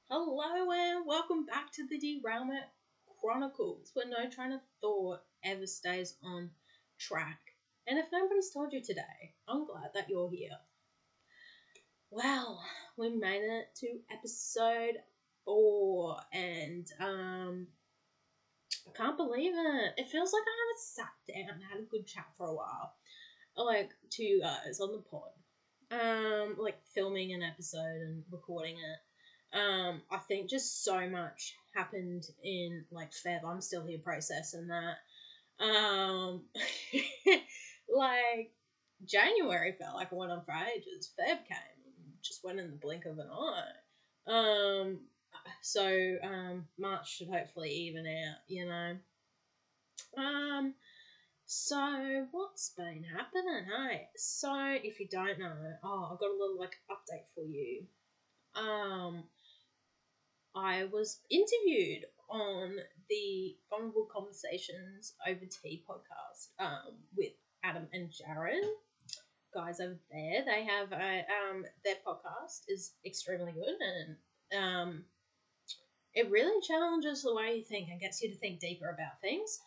Hello and welcome back to the Derailment Chronicles, where no train of thought ever stays on track. And if nobody's told you today, I'm glad that you're here. Well, we made it to episode 4, and I can't believe it. It feels like I haven't sat down and had a good chat for a while, like to you guys on the pod. Like filming an episode and recording it. I think just so much happened in like Feb. I'm still here processing that. Like January felt like it went on for ages. Feb came and just went in the blink of an eye. March should hopefully even out, you know. Um, so what's been happening, hey? So if you don't know, I've got a little like update for you. Um, I was interviewed on the Vulnerable Conversations Over Tea podcast with Adam and Jared. Guys over there, they have their podcast is extremely good and it really challenges the way you think and gets you to think deeper about things.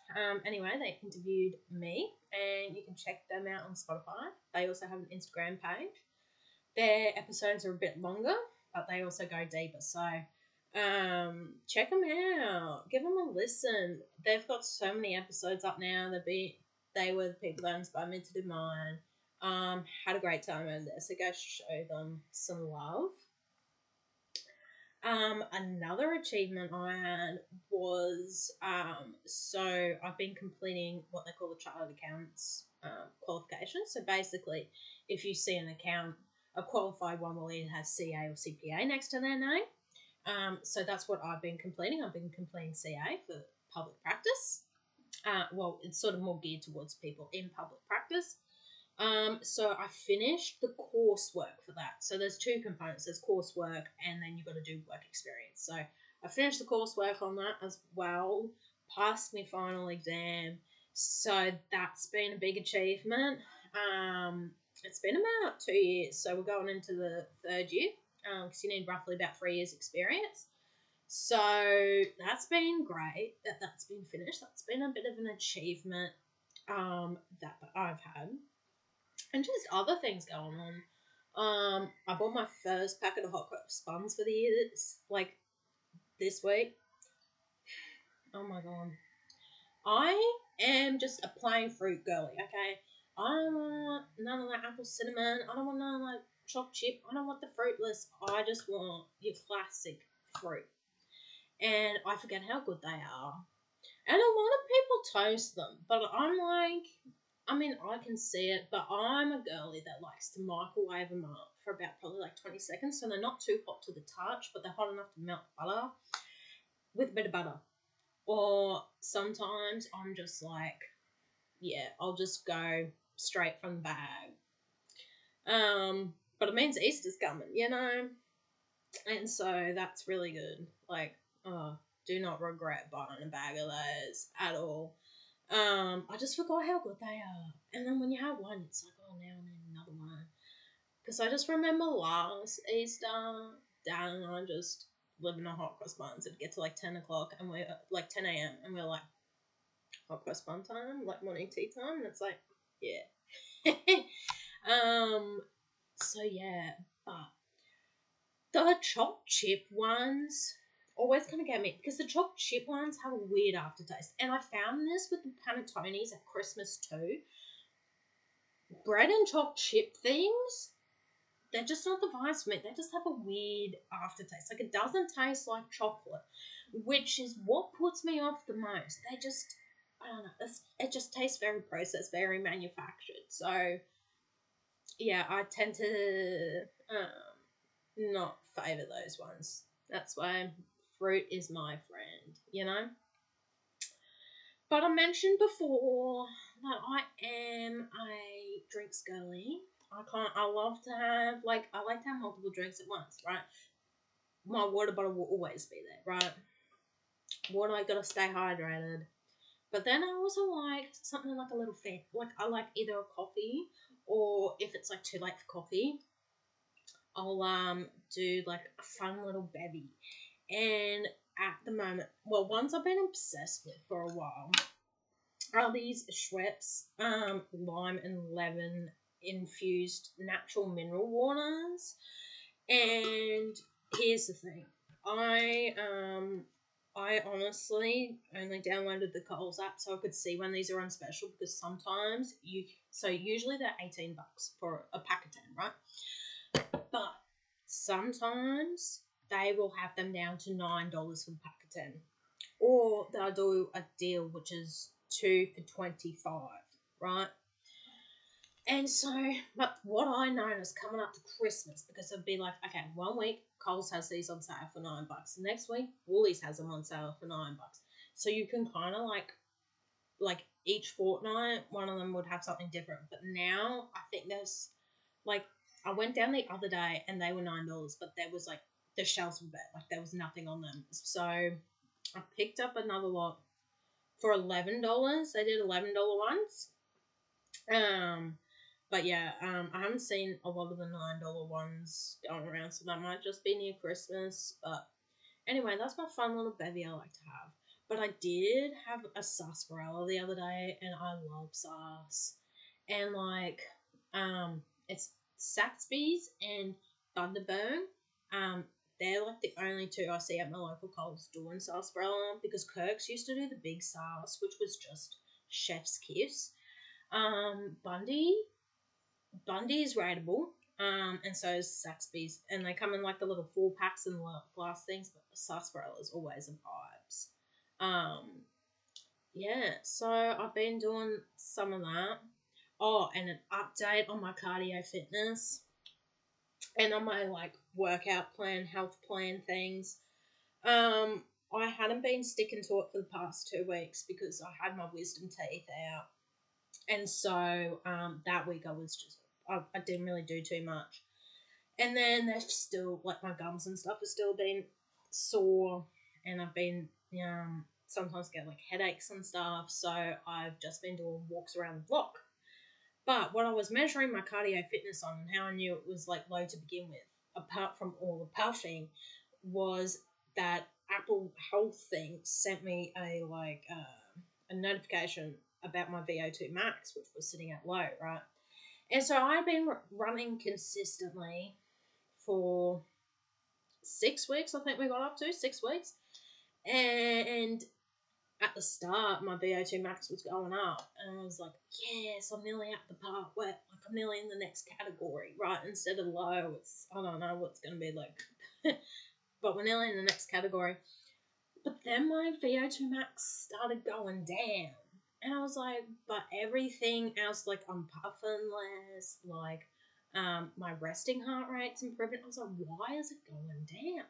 Anyway, they interviewed me and you can check them out on Spotify. They also have an Instagram page. Their episodes are a bit longer, but they also go deeper. So check them out. Give them a listen. They've got so many episodes up now. They were the people that inspired me to do mine. Had a great time over there. So go show them some love. Another achievement I had was so I've been completing what they call the Chartered Accountants qualification. So basically, if you see an account, a qualified one will either have CA or CPA next to their name. So that's what I've been completing. I've been completing CA for public practice. Well, it's sort of more geared towards people in public practice. So I finished the coursework for that. So there's two components. There's coursework and then you've got to do work experience. So I finished the coursework on that as well. Passed my final exam. So that's been a big achievement. It's been about 2 years. So we're going into the third year because you need roughly about 3 years experience. So that's been great that's been finished. That's been a bit of an achievement that I've had. And just other things going on. I bought my first packet of hot cross buns for the year. Like this week. Oh my god. I am just a plain fruit girly, okay? I don't want none of that apple cinnamon. I don't want none of that choc chip. I don't want the fruitless. I just want your classic fruit. And I forget how good they are. And a lot of people toast them, but I'm like, I mean, I can see it, but I'm a girly that likes to microwave them up for about probably like 20 seconds, so they're not too hot to the touch, but they're hot enough to melt butter with a bit of butter. Or sometimes I'm just like, yeah, I'll just go straight from the bag. But it means Easter's coming, you know? And so that's really good. Like, do not regret buying a bag of those at all. I just forgot how good they are. And then when you have one, it's like, oh, now I need another one. Because I just remember last Easter, Dad and I just living on hot cross buns. It'd get to like 10 o'clock and we're like 10 a.m. and we're like, hot cross bun time, like morning tea time. And it's like, yeah. So yeah, but the choc chip ones always kind of get me because the choc chip ones have a weird aftertaste. And I found this with the panettones at Christmas too. Bread and choc chip things, they're just not the vibes for me. They just have a weird aftertaste. Like, it doesn't taste like chocolate, which is what puts me off the most. They just, I don't know, it just tastes very processed, very manufactured. So, yeah, I tend to not favour those ones. That's why fruit is my friend, you know? But I mentioned before that I am a drinks girly. I love to have, like, I like to have multiple drinks at once, right? My water bottle will always be there, right? Water, I gotta stay hydrated. But then I also like something like a little fit. Like, I like either a coffee or if it's like too late for coffee, I'll do like a fun little bevy. And at the moment, well, ones I've been obsessed with for a while are these Schweppes lime and lemon infused natural mineral waters. And here's the thing, I I honestly only downloaded the Coles app so I could see when these are on special, because sometimes usually they're $18 for a pack of 10, right? But sometimes they will have them down to $9 for the pack of 10. Or they'll do a deal which is 2 for 25, right? And so, but what I noticed coming up to Christmas, because it'd be like, okay, 1 week Coles has these on sale for $9. The next week Woolies has them on sale for $9. So you can kind of like each fortnight, one of them would have something different. But now I think there's like, I went down the other day and they were $9, but there was like the shelves were bare, like there was nothing on them. So I picked up another lot for $11. They did $11 ones. But yeah, I haven't seen a lot of the $9 ones going around, so that might just be near Christmas. But anyway, that's my fun little bevy I like to have. But I did have a sarsaparilla the other day, and I love sars. And like, it's Saxby's and Bundaberg. They're like the only two I see at my local Coles doing sarsaparilla, because Kirk's used to do the big sars, which was just chef's kiss. Bundy is rateable, and so is Saxby's, and they come in like the little 4 packs and glass things. But sarsaparilla is always a vibes. Yeah, so I've been doing some of that. Oh, and an update on my cardio fitness and on my like workout plan, health plan things. I hadn't been sticking to it for the past 2 weeks because I had my wisdom teeth out, and so that week I didn't really do too much. And then there's still like my gums and stuff have still been sore, and I've been sometimes get like headaches and stuff. So I've just been doing walks around the block. But what I was measuring my cardio fitness on, and how I knew it was like low to begin with, apart from all the puffing, was that Apple Health thing sent me a notification about my VO2 max, which was sitting at low, right? And so I've been running consistently for 6 weeks. I think we got up to 6 weeks, and at the start, my VO2 max was going up, and I was like, yes, I'm nearly at the part where, like, I'm nearly in the next category, right? Instead of low, I don't know what's going to be like, but we're nearly in the next category. But then my VO2 max started going down, and I was like, but everything else, like, I'm puffing less, like, my resting heart rate's improving. I was like, why is it going down?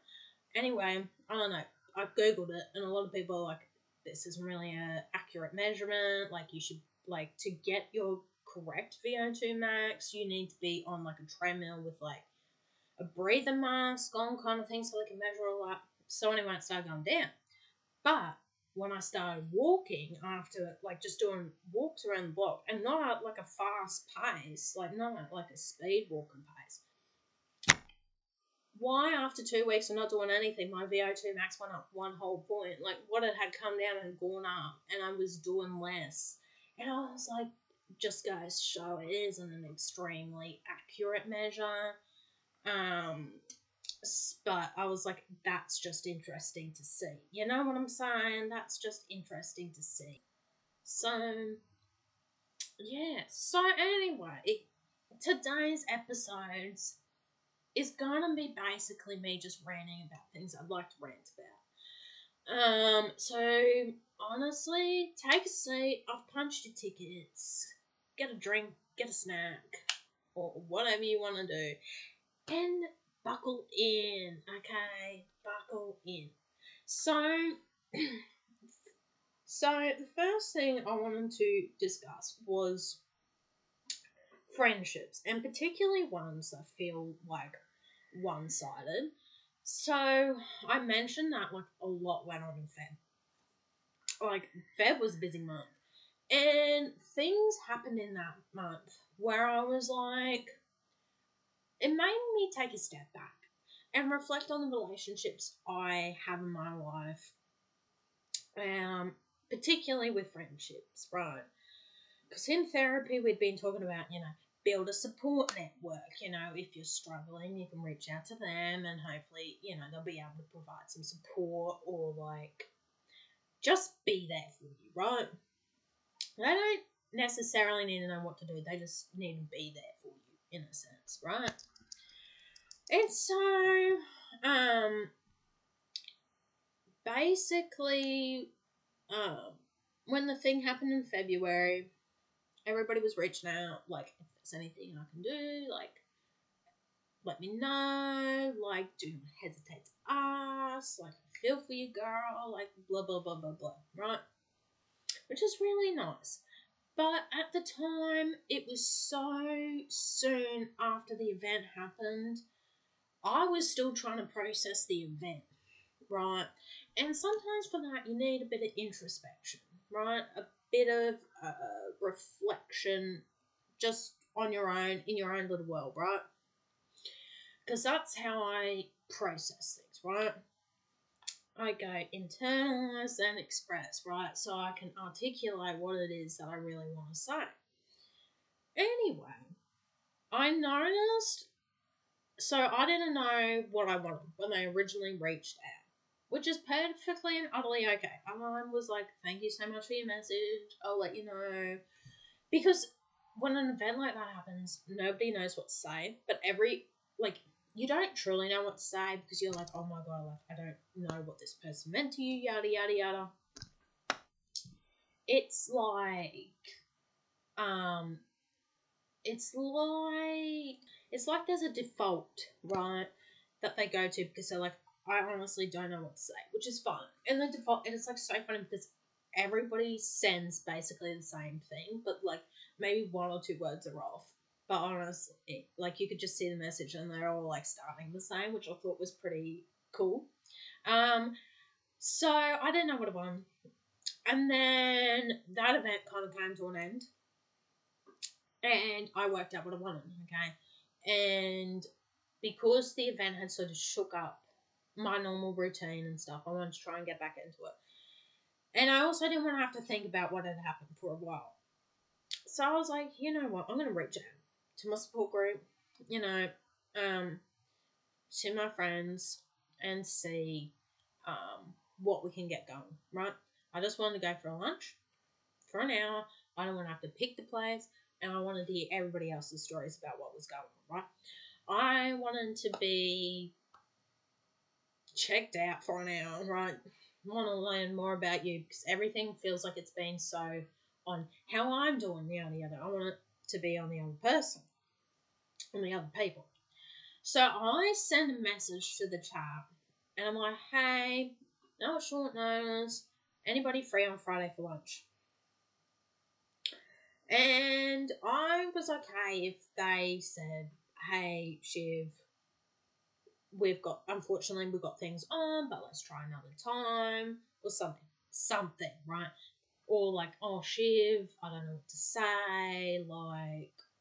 Anyway, I don't know. I googled it, and a lot of people are like, this isn't really an accurate measurement. Like, you should, like, to get your correct VO2 max, you need to be on like a treadmill with like a breather mask on, kind of thing, so they can measure all that. So anyway, it started going down. But when I started walking after, like, just doing walks around the block, and not at like a fast pace, like not at like a speed walking pace, why after 2 weeks of not doing anything, my VO2 max went up 1 whole point? Like, what it had come down and gone up, and I was doing less. And I was like, just goes to show it isn't an extremely accurate measure. But I was like, that's just interesting to see. You know what I'm saying? That's just interesting to see. So, yeah. So, anyway, today's episodes is gonna be basically me just ranting about things I'd like to rant about. So honestly, take a seat, I've punched your tickets, get a drink, get a snack, or whatever you want to do, and buckle in, okay? Buckle in. So, so the first thing I wanted to discuss was friendships, and particularly ones that feel like one-sided. So I mentioned that like a lot went on in Feb. Like, Feb was a busy month, and things happened in that month where I was like, it made me take a step back. and reflect on the relationships I have in my life, particularly with friendships, right? Because in therapy, we'd been talking about, build a support network. If you're struggling, you can reach out to them and hopefully, they'll be able to provide some support or just be there for you, right? They don't necessarily need to know what to do, they just need to be there for you in a sense, right? And so, basically, when the thing happened in February, everybody was reaching out, if there's anything I can do, let me know, do not hesitate to ask, I feel for you, girl, blah, blah, blah, blah, blah, right? Which is really nice. But at the time, it was so soon after the event happened, I was still trying to process the event, right? And sometimes for that, you need a bit of introspection, right? A bit of reflection just on your own, in your own little world, right? Because that's how I process things, right? I go internalize and express, right? So I can articulate what it is that I really want to say. Anyway, I noticed, so I didn't know what I wanted when they originally reached out, which is perfectly and utterly okay. I was like, thank you so much for your message, I'll let you know. Because when an event like that happens, nobody knows what to say, but you don't truly know what to say because you're like, oh my god, I don't know what this person meant to you, yada, yada, yada. It's there's a default, right, that they go to because they're like, I honestly don't know what to say, which is fun. And the default, and it's so funny because everybody sends basically the same thing, but maybe one or two words are off. But honestly, you could just see the message and they're all starting the same, which I thought was pretty cool. So I didn't know what I wanted. And then that event kind of came to an end. And I worked out what I wanted, okay? And because the event had sort of shook up my normal routine and stuff, I wanted to try and get back into it. And I also didn't want to have to think about what had happened for a while. So I was like, you know what, I'm going to reach out to my support group, to my friends and see what we can get going, right? I just wanted to go for a lunch for an hour. I don't want to have to pick the place, and I wanted to hear everybody else's stories about what was going on, right? I wanted to be checked out for an hour, right? I want to learn more about you because everything feels like it's been so on how I'm doing, yada, yada. I want it to be on the other person, on the other people. So I send a message to the chat, and I'm like, hey, no short notice, anybody free on Friday for lunch? And I was okay if they said, hey, Shiv, unfortunately, we've got things on, but let's try another time, or something, right? Or oh, Shiv, I don't know what to say,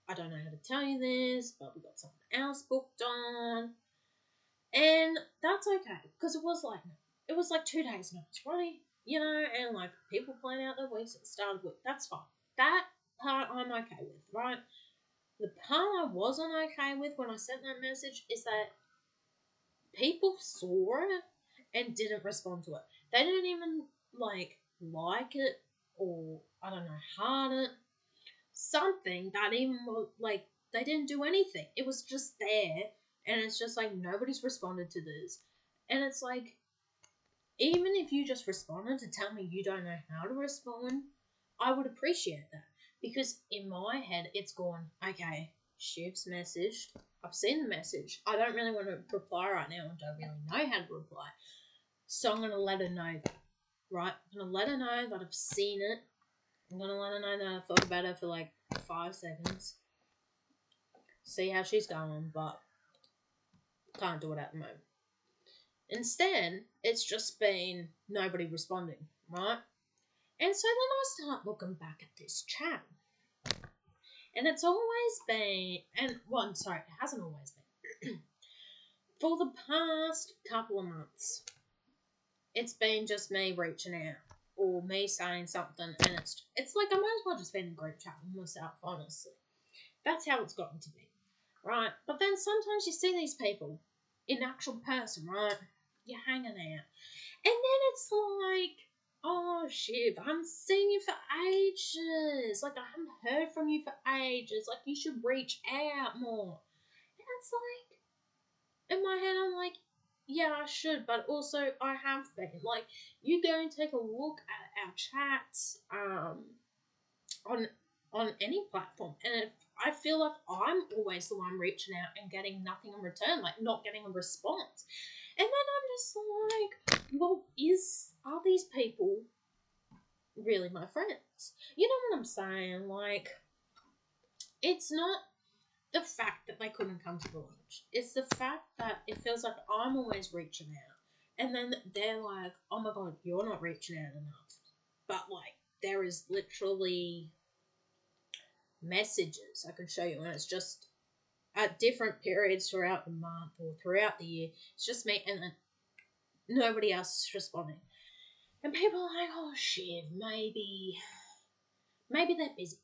I don't know how to tell you this, but we've got something else booked on. And that's okay, because it was 2 days notice, right? And people plan out their weeks at the start of the week. That's fine. That part I'm okay with, right? The part I wasn't okay with when I sent that message is that people saw it and didn't respond to it. They didn't even like it, or I don't know, heart it. Something that even they didn't do anything. It was just there, and it's just nobody's responded to this. And it's even if you just responded to tell me you don't know how to respond, I would appreciate that. Because in my head, it's gone, okay, Shiv's messaged. I've seen the message. I don't really want to reply right now. I don't really know how to reply. So I'm going to let her know that, right? I'm going to let her know that I've seen it. I'm going to let her know that I thought about her for 5 seconds. See how she's going, but can't do it at the moment. Instead, it's just been nobody responding, right? And so then I start looking back at this chat. And it's always been, it hasn't always been. for the past couple of months, it's been just me reaching out or me saying something, and it's like I might as well just be in a group chat with myself, honestly. That's how it's gotten to be, right? But then sometimes you see these people in actual person, right? You're hanging out. And then it's like, oh shit, I haven't seen you for ages. Like, I haven't heard from you for ages. Like, you should reach out more. And it's like, in my head, I'm like, yeah, I should, but also I have been. Like, you go and take a look at our chats on any platform, and if I feel like I'm always the one reaching out and getting nothing in return, like not getting a response. And then I'm just like, well, are these people really my friends? You know what I'm saying? Like, it's not the fact that they couldn't come to the lunch. It's the fact that it feels like I'm always reaching out. And then they're like, oh my god, you're not reaching out enough. But like, there is literally messages I can show you, and it's just at different periods throughout the month or throughout the year. It's just me, and then nobody else is responding. And people are like, oh shit, maybe they're busy.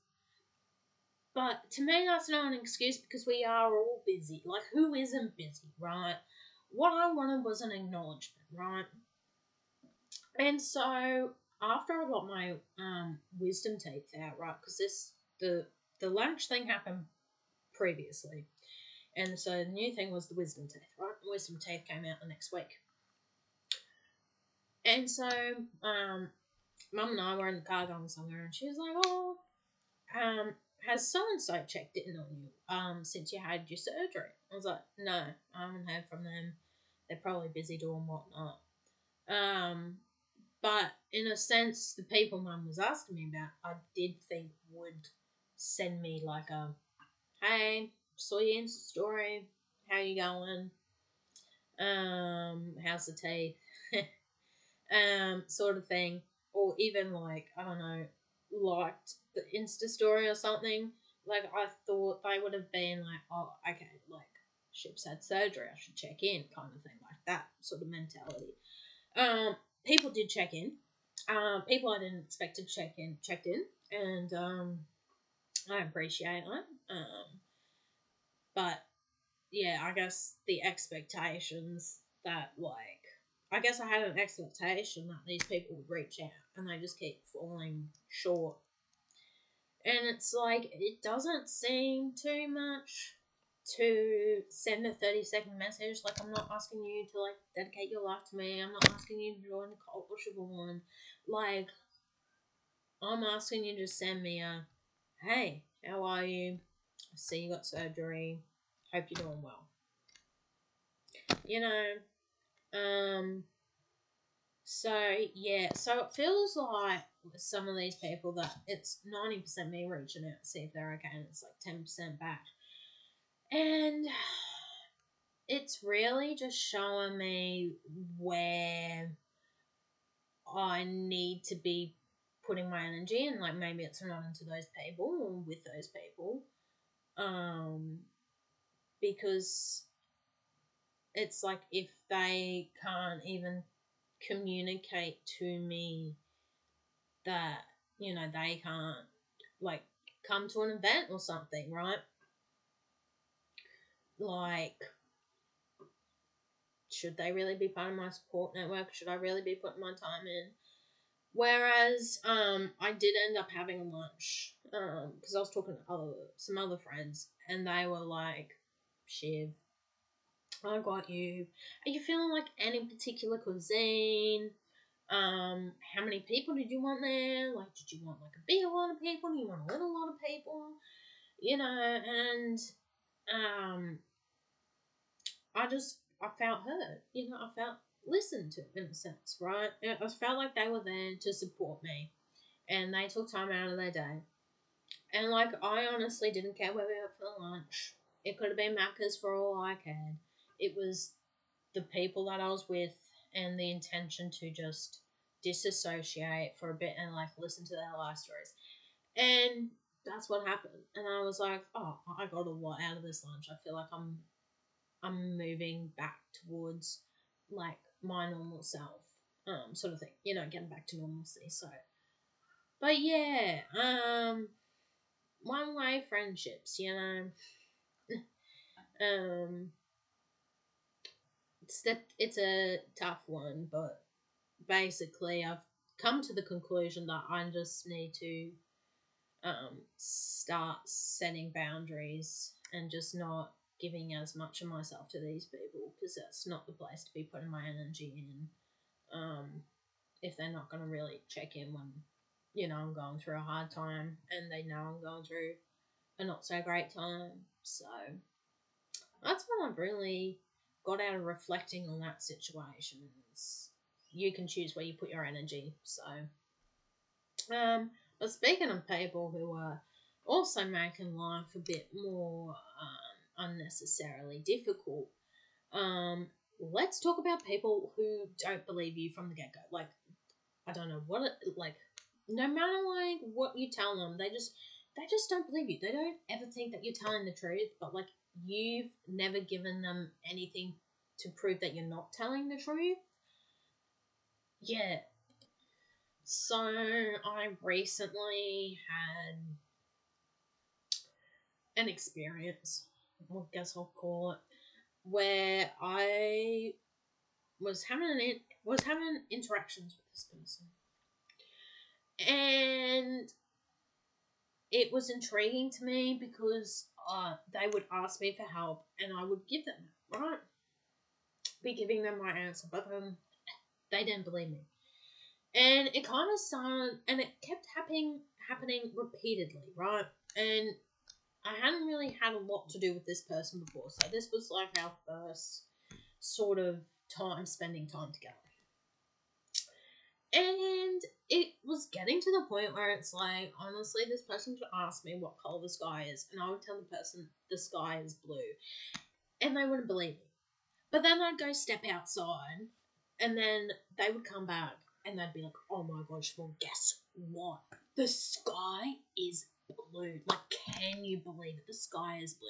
But to me, that's not an excuse because we are all busy. Like, who isn't busy, right? What I wanted was an acknowledgement, right? And so after I got my wisdom teeth out, right? Because the lunch thing happened previously, and so the new thing was the wisdom teeth, right? The wisdom teeth came out the next week, and so Mum and I were in the car going somewhere, and she was like, "Oh, has so and so checked in on you since you had your surgery?" I was like, "No, I haven't heard from them. They're probably busy doing whatnot." But in a sense, the people Mum was asking me about, I did think would send me like a, "Hey, saw your Insta story. How you going? How's the teeth?" Sort of thing, or even like, I don't know, liked the Insta story or something. Like, I thought they would have been like, oh, okay, like, Ship's had surgery, I should check in, kind of thing, like that sort of mentality. People did check in. People I didn't expect to checked in, and I appreciate that. But yeah, I guess the expectations that, like, I guess I had an expectation that these people would reach out, and they just keep falling short. And it's like, it doesn't seem too much to send a 30-second message. Like, I'm not asking you to, like, dedicate your life to me. I'm not asking you to join the cult or Siobhan. Like, I'm asking you to send me a, hey, how are you? I see you got surgery. Hope you're doing well. You know, so yeah, so it feels like with some of these people that it's 90% me reaching out to see if they're okay, and it's like 10% back. And it's really just showing me where I need to be putting my energy, and like maybe it's not into those people or with those people. Because it's like, if they can't even communicate to me that, you know, they can't, like, come to an event or something, right? Like, should they really be part of my support network? Should I really be putting my time in? Whereas, I did end up having lunch, because I was talking to some other friends, and they were like, Shiv, I got you. Are you feeling like any particular cuisine? How many people did you want there? Like, did you want like a big lot of people? Do you want a little lot of people? You know, and I felt heard. You know, I felt listened to in a sense, right? I felt like they were there to support me, and they took time out of their day. And like, I honestly didn't care where we went for lunch. It could have been Macca's for all I cared. It was the people that I was with, and the intention to just disassociate for a bit and like listen to their life stories. And that's what happened. And I was like, oh, I got a lot out of this lunch. I feel like I'm I'm moving back towards like my normal self, sort of thing. Getting back to normalcy. So, but yeah, one way friendships. Um, it's a tough one, but basically, I've come to the conclusion that I just need to start setting boundaries and just not giving as much of myself to these people, because that's not the place to be putting my energy in. If they're not going to really check in when I'm going through a hard time, and they know I'm going through a not so great time. So that's what I've really got out of reflecting on that situation. Is you can choose where you put your energy. So but speaking of people who are also making life a bit more unnecessarily difficult, let's talk about people who don't believe you from the get go. Like, I don't know what it, like. No matter like what you tell them, they just don't believe you. They don't ever think that you're telling the truth, but like you've never given them anything to prove that you're not telling the truth. Yeah. So I recently had an experience, I guess I'll call it, where I was having interactions with this person, and it was intriguing to me because they would ask me for help, and I would give them, right, be giving them my answer, but they didn't believe me, and it kind of started, and it kept happening repeatedly, right, and I hadn't really had a lot to do with this person before, so this was like our first sort of spending time together. And it was getting to the point where it's like, honestly, this person would ask me what color the sky is, and I would tell the person the sky is blue, and they wouldn't believe me. But then I'd go step outside, and then they would come back, and they'd be like, oh my gosh, well, guess what? The sky is blue. Like, can you believe it? The sky is blue.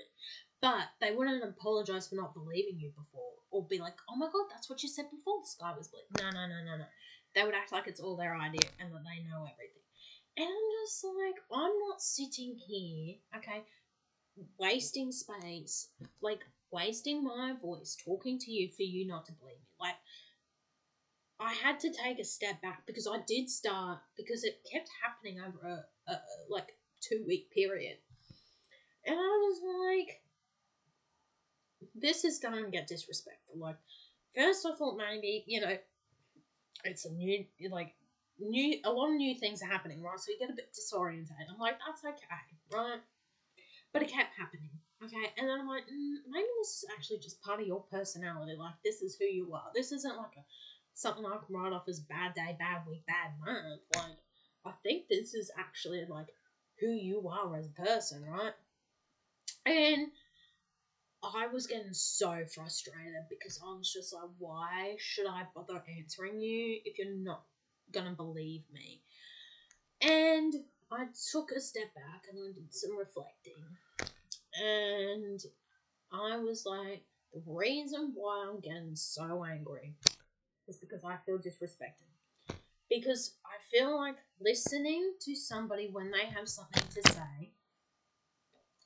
But they wouldn't apologize for not believing you before, or be like, oh my god, that's what you said before, the sky was blue. No, no, no, no, no. They would act like it's all their idea and that they know everything. And I'm just like, I'm not sitting here, okay, wasting space, like wasting my voice talking to you for you not to believe me. Like, I had to take a step back because I did start, because it kept happening over a like 2 week period. And I was like, this is starting to get disrespectful. Like, first I thought maybe, it's a lot of new things are happening, right? So you get a bit disorientated. I'm like, that's okay, right? But it kept happening, okay? And then I'm like, maybe this is actually just part of your personality. Like, this is who you are. This isn't like something I can write off as bad day, bad week, bad month. Like, I think this is actually like who you are as a person, right? And I was getting so frustrated because I was just like, why should I bother answering you if you're not gonna believe me? And I took a step back and I did some reflecting. And I was like, the reason why I'm getting so angry is because I feel disrespected. Because I feel like listening to somebody when they have something to say,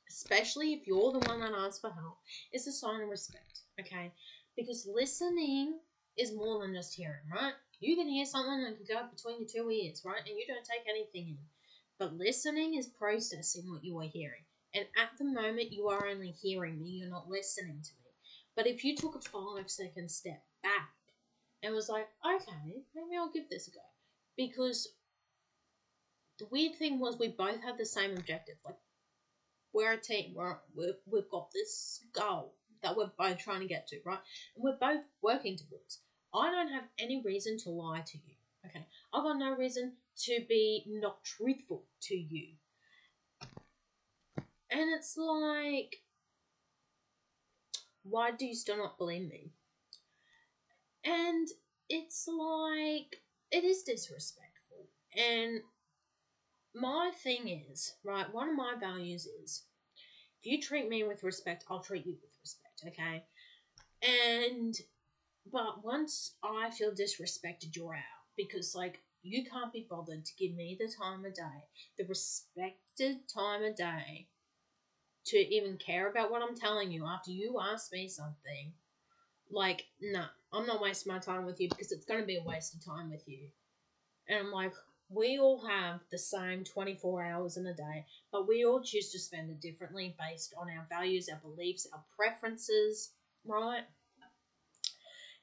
especially if you're the one that asks for help, is a sign of respect, okay? Because listening is more than just hearing, right? You can hear something that can go between your two ears, right? And you don't take anything in. But listening is processing what you are hearing. And at the moment, you are only hearing me, you're not listening to me. But if you took a 5-second step back and was like, okay, maybe I'll give this a go. Because the weird thing was we both had the same objective. Like, we're a team. We've got this goal that we're both trying to get to, right? And we're both working towards. I don't have any reason to lie to you, okay? I've got no reason to be not truthful to you. And it's like, why do you still not believe me? And it's like, it is disrespectful. And my thing is, right, one of my values is, if you treat me with respect, I'll treat you with respect, okay? But once I feel disrespected, you're out. Because, like, you can't be bothered to give me the time of day, the respected time of day, to even care about what I'm telling you after you ask me something. Like, nah, I'm not wasting my time with you because it's going to be a waste of time with you. And I'm like, we all have the same 24 hours in a day, but we all choose to spend it differently based on our values, our beliefs, our preferences, right?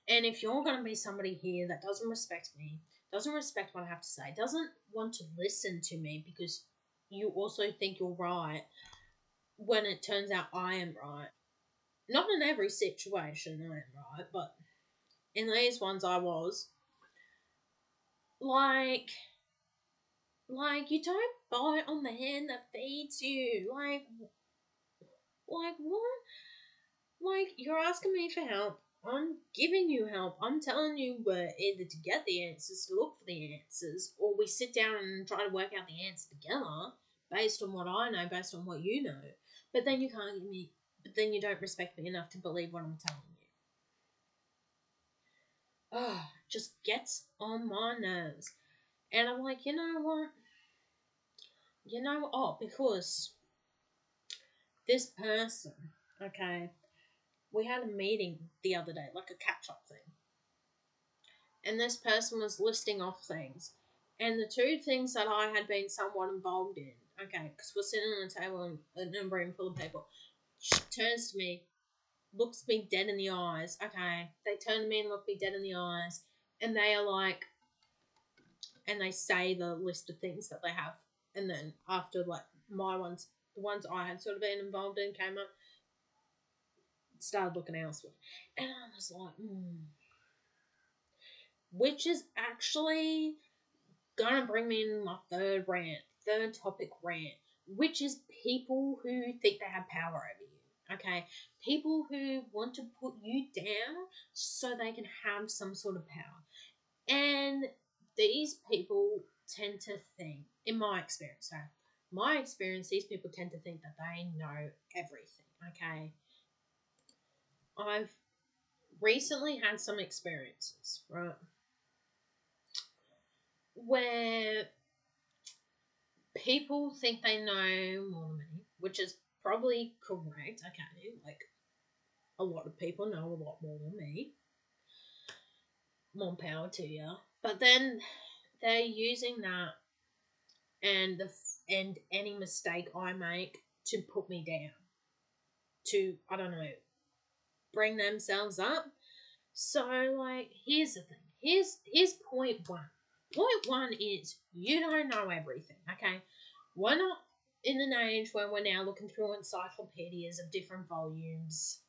And if you're going to be somebody here that doesn't respect me, doesn't respect what I have to say, doesn't want to listen to me because you also think you're right when it turns out I am right. Not in every situation I am right, but in these ones I was. Like, you don't bite on the hand that feeds you. Like what? Like, you're asking me for help. I'm giving you help. I'm telling you where either to get the answers, to look for the answers, or we sit down and try to work out the answer together based on what I know, based on what you know. But then you can't give me, but then you don't respect me enough to believe what I'm telling you. Oh, just gets on my nerves. And I'm like, you know what? Because this person, okay, we had a meeting the other day, like a catch up thing. And this person was listing off things. And the two things that I had been somewhat involved in, okay, because we're sitting on a table in a room full of people, she turns to me, looks me dead in the eyes, okay, they turn to me and look me dead in the eyes, and they are like, and they say the list of things that they have. And then after, like, my ones, the ones I had sort of been involved in came up, started looking elsewhere. And I was like, which is actually gonna bring me in my third topic rant, which is people who think they have power over you. Okay, people who want to put you down so they can have some sort of power, and these people tend to think, in my experience, these people tend to think that they know everything. Okay, I've recently had some experiences, right, where people think they know more than me, which is probably correct. Okay, like, a lot of people know a lot more than me. More power to you. But then they're using that and any mistake I make to put me down, to, I don't know, bring themselves up. So, like, here's the thing. Here's point one. Point one is you don't know everything. Okay, we're not in an age where we're now looking through encyclopedias of different volumes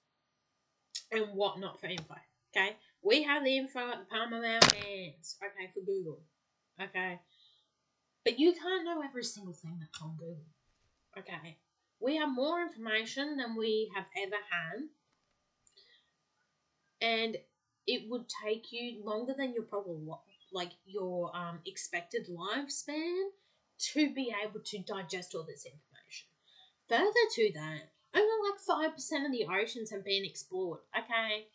and whatnot for info. Okay, we have the info at the palm of our hands. Okay, for Google. Okay, but you can't know every single thing that's on Google. Okay, we have more information than we have ever had, and it would take you longer than your your expected lifespan to be able to digest all this information. Further to that, only like 5% of the oceans have been explored. Okay,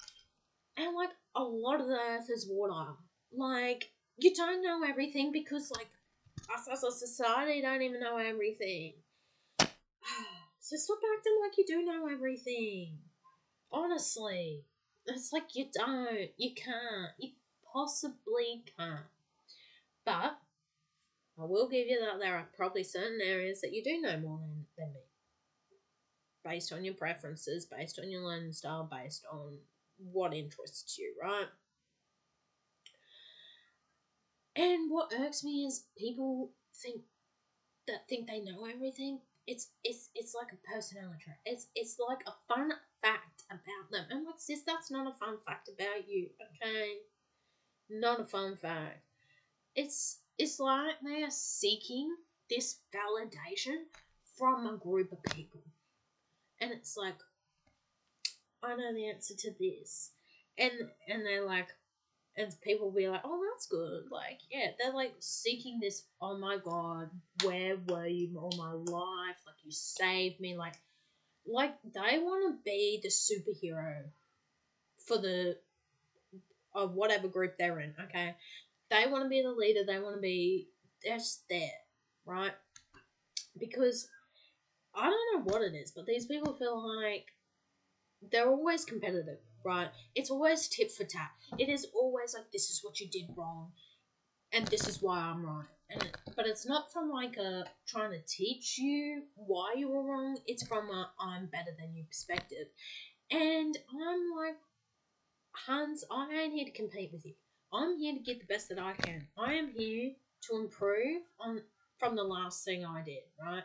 and like a lot of the earth is water. Like, you don't know everything because, like, us as a society don't even know everything. So stop acting like you do know everything. Honestly. It's like you don't. You can't. You possibly can't. But I will give you that there are probably certain areas that you do know more than me. Based on your preferences, based on your learning style, based on what interests you, right? And what irks me is people think they know everything. It's like a personality trait. It's like a fun fact about them. And like, sis, that's not a fun fact about you, okay? Not a fun fact. It's like they are seeking this validation from a group of people. And it's like, I know the answer to this. And they're like, and people will be like, oh, that's good. Like, yeah, they're like seeking this, oh my god, where were you all my life? Like, you saved me. Like they want to be the superhero for the of whatever group they're in. Okay, they want to be the leader. They want to be. They're just there, right? Because I don't know what it is, but these people feel like they're always competitive, right? It's always tit for tat. It is always like, this is what you did wrong, and this is why I'm right. But it's not from like a trying to teach you why you were wrong. It's from a I'm better than you perspective. And I'm like, Hans, I ain't here to compete with you. I'm here to get the best that I can. I am here to improve on from the last thing I did, right?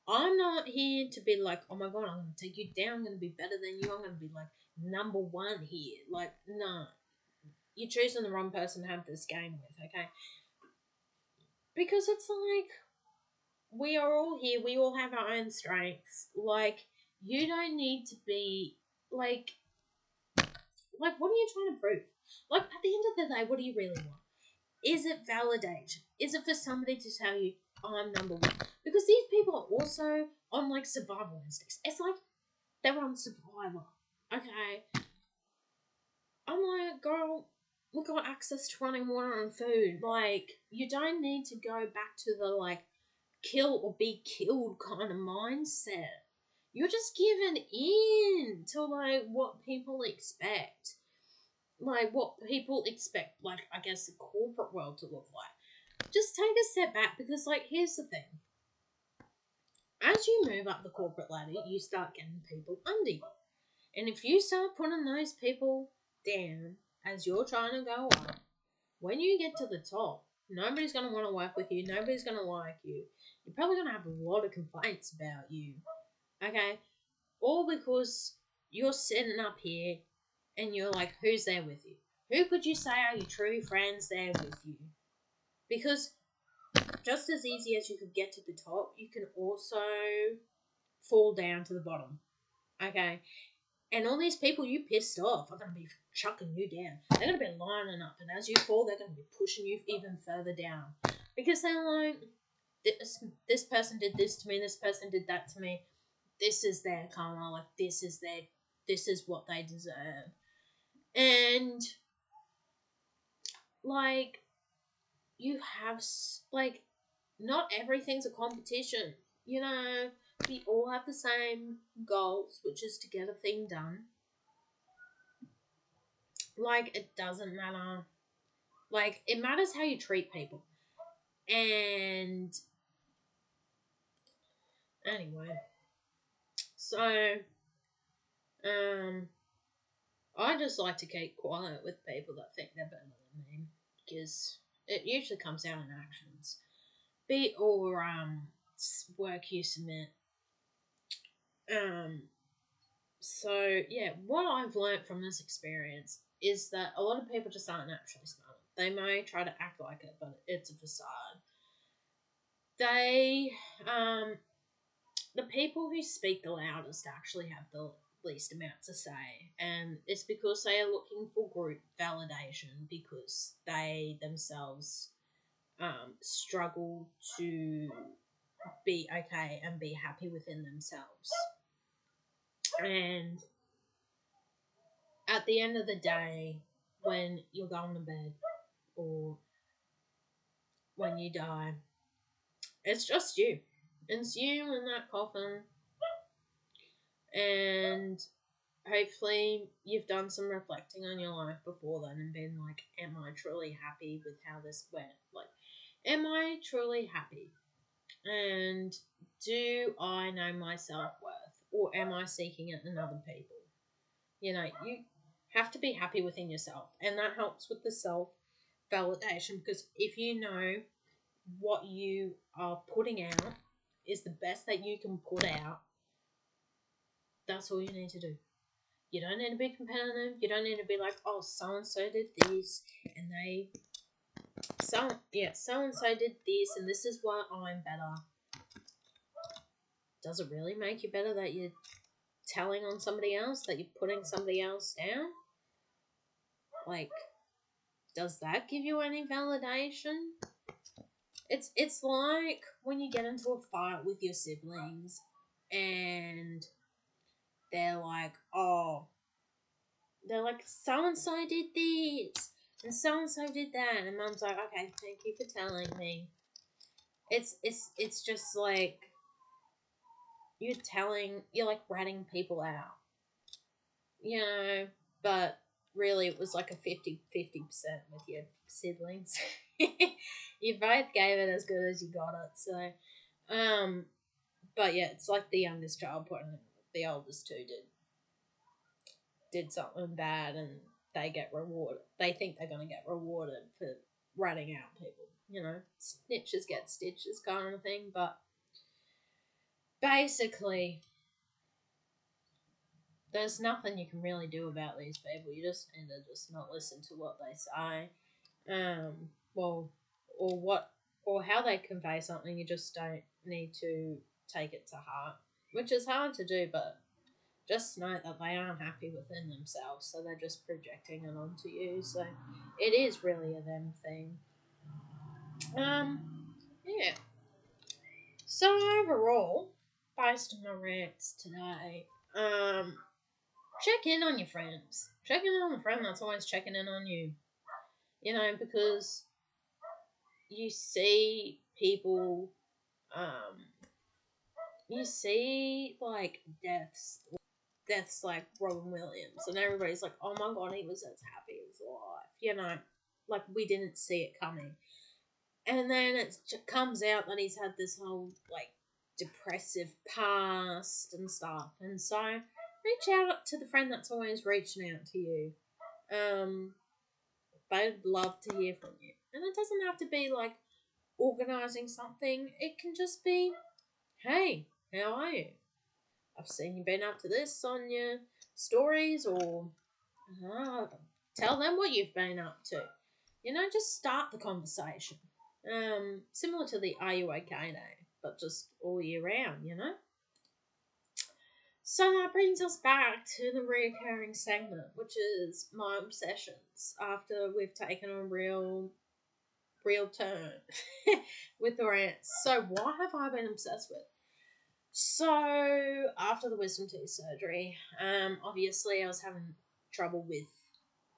I'm not here to be like, oh my god, I'm going to take you down. I'm going to be better than you. I'm going to be like number one here. Like, no. You're choosing the wrong person to have this game with, okay? Because it's like, we are all here. We all have our own strengths. Like, you don't need to be, what are you trying to prove? Like, at the end of the day, what do you really want? Is it validation? Is it for somebody to tell you, I'm number one? Because these people are also on, like, survival instincts. It's like, they're on Survivor. Okay. I'm like, girl, we got access to running water and food. Like, you don't need to go back to the, like, kill or be killed kind of mindset. You're just giving in to, like, what people expect. Like, what people expect, like, I guess, the corporate world to look like. Just take a step back, because, like, here's the thing. As you move up the corporate ladder, you start getting people under you. And if you start putting those people down as you're trying to go up, when you get to the top, nobody's going to want to work with you. Nobody's going to like you. You're probably going to have a lot of complaints about you. Okay? All because you're sitting up here and you're like, who's there with you? Who could you say are your true friends there with you? Because just as easy as you could get to the top, you can also fall down to the bottom. Okay? And all these people you pissed off are going to be chucking you down. They're going to be lining up, and as you fall, they're going to be pushing you even further down. Because they're like, this person did this to me, this person did that to me. This is their karma, like, this is what they deserve. And, like, you have, like, not everything's a competition. You know, we all have the same goals, which is to get a thing done. Like, it doesn't matter. Like, it matters how you treat people. And anyway, so I just like to keep quiet with people that think they're better than me, because it usually comes out in actions, be it or work you submit. So yeah, what I've learnt from this experience is that a lot of people just aren't actually smart. They may try to act like it, but it's a facade. They the people who speak the loudest actually have the least amount to say, and it's because they are looking for group validation, because they themselves struggle to be okay and be happy within themselves. And at the end of the day, when you're going to bed or when you die, it's just you. It's you in that coffin, and hopefully you've done some reflecting on your life before then and been like, am I truly happy with how this went? Like, am I truly happy? And do I know my self-worth? Or am I seeking it in other people? You know, you have to be happy within yourself. And that helps with the self-validation, because if you know what you are putting out is the best that you can put out, that's all you need to do. You don't need to be competitive. You don't need to be like, oh, so-and-so did this, and so-and-so did this, and this is why I'm better. Does it really make you better that you're telling on somebody else, that you're putting somebody else down? Like, does that give you any validation? It's like when you get into a fight with your siblings, and they're like, oh, they're like, so and so did this and so did that, and Mum's like, okay, thank you for telling me. It's just like you're like ratting people out, you know, but really it was like a 50-50% with your siblings. You both gave it as good as you got it, so but yeah, it's like the youngest child putting it, the oldest two did something bad, and they get rewarded. They think they're gonna get rewarded for ratting out people, you know, snitches get stitches kind of thing. But basically, there's nothing you can really do about these people. You just need to just not listen to what they say. Well, or what, or how they convey something. You just don't need to take it to heart, which is hard to do, but just know that they aren't happy within themselves, so they're just projecting it onto you. So it is really a them thing. Um, yeah. So overall, based on my rants today, check in on your friends. Check in on a friend that's always checking in on you. You know, because you see people, um, you see like deaths like Robin Williams, and everybody's like, "Oh my god, he was as happy as life," you know, like we didn't see it coming. And then it comes out that he's had this whole like depressive past and stuff, and so reach out to the friend that's always reaching out to you. Um, they'd love to hear from you, and it doesn't have to be like organizing something. It can just be, "Hey, how are you? I've seen you been up to this on your stories," or uh, tell them what you've been up to. You know, just start the conversation. Similar to the Are You OK Day, but just all year round, you know? So that brings us back to the recurring segment, which is my obsessions after we've taken a real turn with the rants. So what have I been obsessed with? So after the wisdom tooth surgery, obviously I was having trouble with,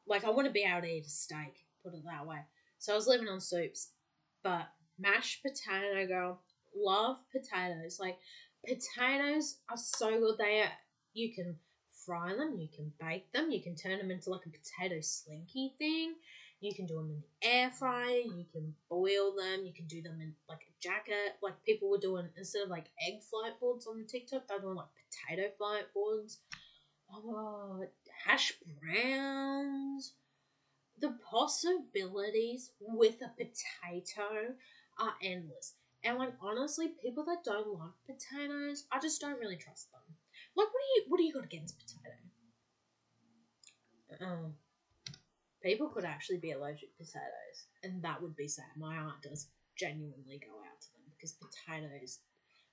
like, I want to be able to eat a steak, put it that way. So I was living on soups, but mashed potato, girl, love potatoes. Like, potatoes are so good. You can fry them, you can bake them, you can turn them into like a potato slinky thing. You can do them in the air fryer. You can boil them. You can do them in like a jacket. Like people were doing, instead of like egg float boards on TikTok, they're doing like potato float boards. Oh, hash browns. The possibilities with a potato are endless. And like honestly, people that don't like potatoes, I just don't really trust them. Like, what do you got against potato? Um, People could actually be allergic to potatoes, and that would be sad. My aunt does genuinely go out to them because potatoes.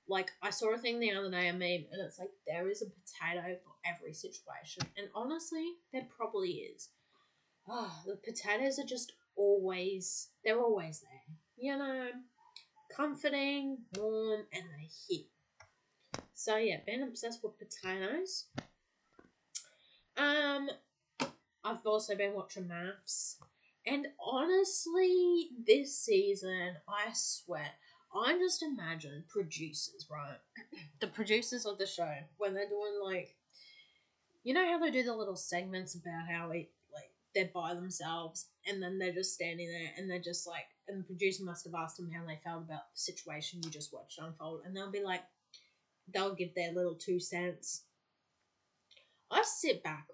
Like, I saw a thing the other day, a meme, and it's like there is a potato for every situation, and honestly, there probably is. Oh, the potatoes are just they're always there. You know, comforting, warm, and they hit. So yeah, been obsessed with potatoes. Um, I've also been watching maths. And honestly, this season, I swear, I just imagine producers, right? The producers of the show, when they're doing like, you know how they do the little segments about how like they're by themselves and then they're just standing there and they're just like, and the producer must have asked them how they felt about the situation you just watched unfold, and they'll be like, they'll give their little 2 cents. I sit back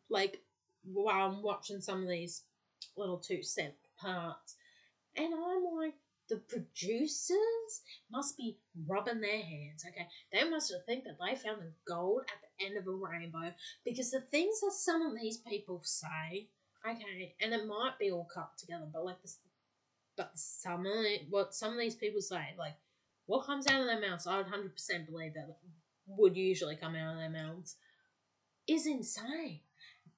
like while I'm watching some of these little 2 cent parts, and I'm like, the producers must be rubbing their hands, okay? They must have think that they found the gold at the end of a rainbow, because the things that some of these people say, okay, and it might be all cut together, but like this, but what some of these people say, like what comes out of their mouths, I would 100% believe that would usually come out of their mouths, is insane.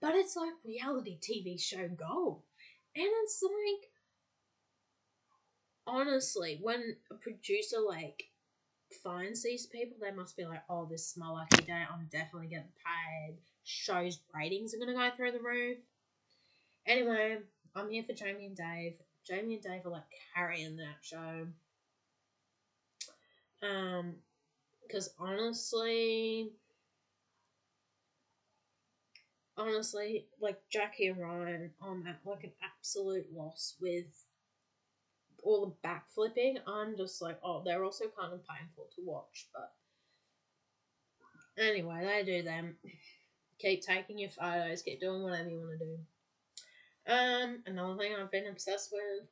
But it's like reality TV show gold. And it's like, honestly, when a producer like finds these people, they must be like, oh, this is my lucky day. I'm definitely getting paid show's ratings are going to go through the roof. Anyway, I'm here for Jamie and Dave. Jamie and Dave are like carrying that show. Because honestly, like Jackie and Ryan, I'm at like an absolute loss with all the backflipping. I'm just like, oh, they're also kind of painful to watch, but anyway, they do them. Keep taking your photos, keep doing whatever you want to do. Another thing I've been obsessed with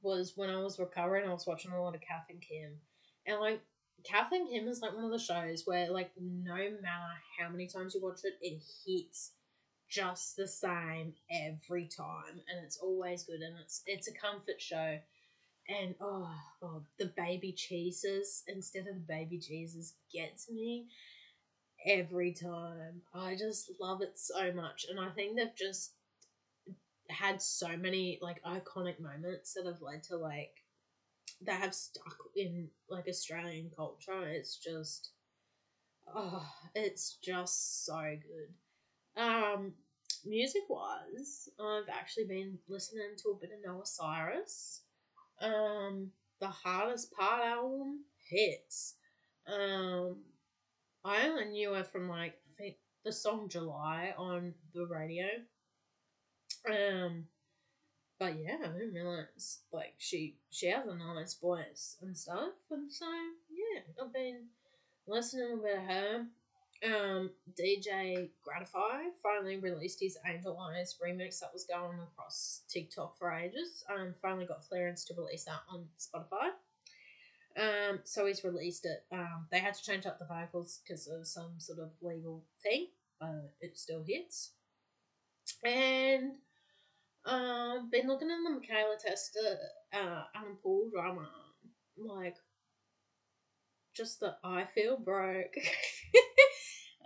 was when I was recovering, I was watching a lot of Kath and Kim. And like Kath and Kim is like one of the shows where like no matter how many times you watch it, it hits just the same every time, and it's always good, and it's a comfort show. And oh god, the baby cheeses instead of the baby Jesus gets me every time. I just love it so much, and I think they've just had so many like iconic moments that have led to like that have stuck in like Australian culture. It's just so good. Music wise, I've actually been listening to a bit of Noah Cyrus. The Hardest Part album hits. I only knew her from like I think the song July on the radio. Um, but yeah, I didn't realize like she has a nice voice and stuff, and so yeah, I've been listening to a bit of her. DJ Gratify finally released his Angel Eyes remix that was going across TikTok for ages. Finally got clearance to release that on Spotify. So he's released it. They had to change up the vocals because of some sort of legal thing, but it still hits. And been looking at the Michaela Tester, Adam Paul drama, like just the I feel broke.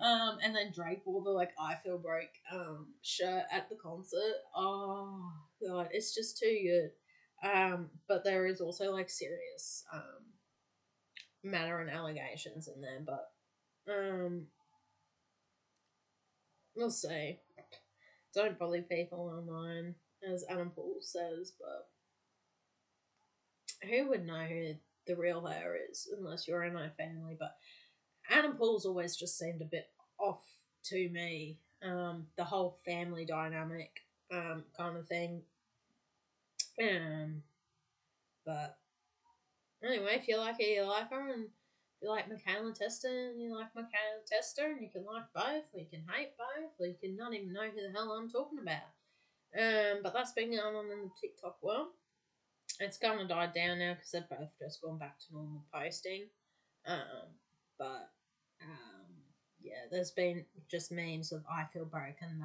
And then Drake wore the like I feel broke shirt at the concert. Oh god, it's just too good. But there is also like serious matter and allegations in there, but we'll see. Don't bully people online, as Adam Paul says, but who would know who the real her is unless you're in my family? But Adam Paul's always just seemed a bit off to me. The whole family dynamic, kind of thing. But anyway, if you like her, you like her, and if you like Michaela Tester, and you like Michaela Tester, and you can like both, or you can hate both, or you can not even know who the hell I'm talking about. But that's been going on in the TikTok world. It's kind of died down now because they've both just gone back to normal posting. But yeah, there's been just memes of I Feel Broken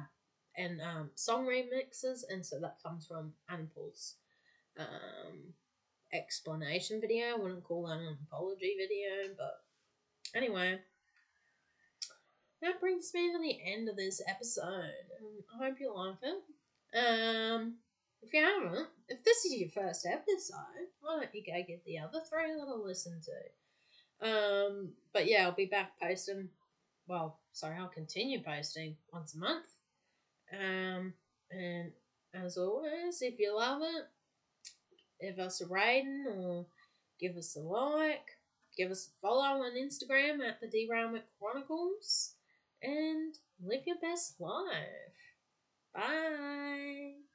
and song remixes, and so that comes from Anna Paul's explanation video. I wouldn't call that an apology video, but anyway, that brings me to the end of this episode. I hope you like it. If you haven't, if this is your first episode, why don't you go get the other three that I'll listen to? But yeah, I'll be back posting. Well, sorry, I'll continue posting once a month. And as always, if you love it, give us a rating or give us a like. Give us a follow on Instagram at the Derailment Chronicles. And live your best life. Bye.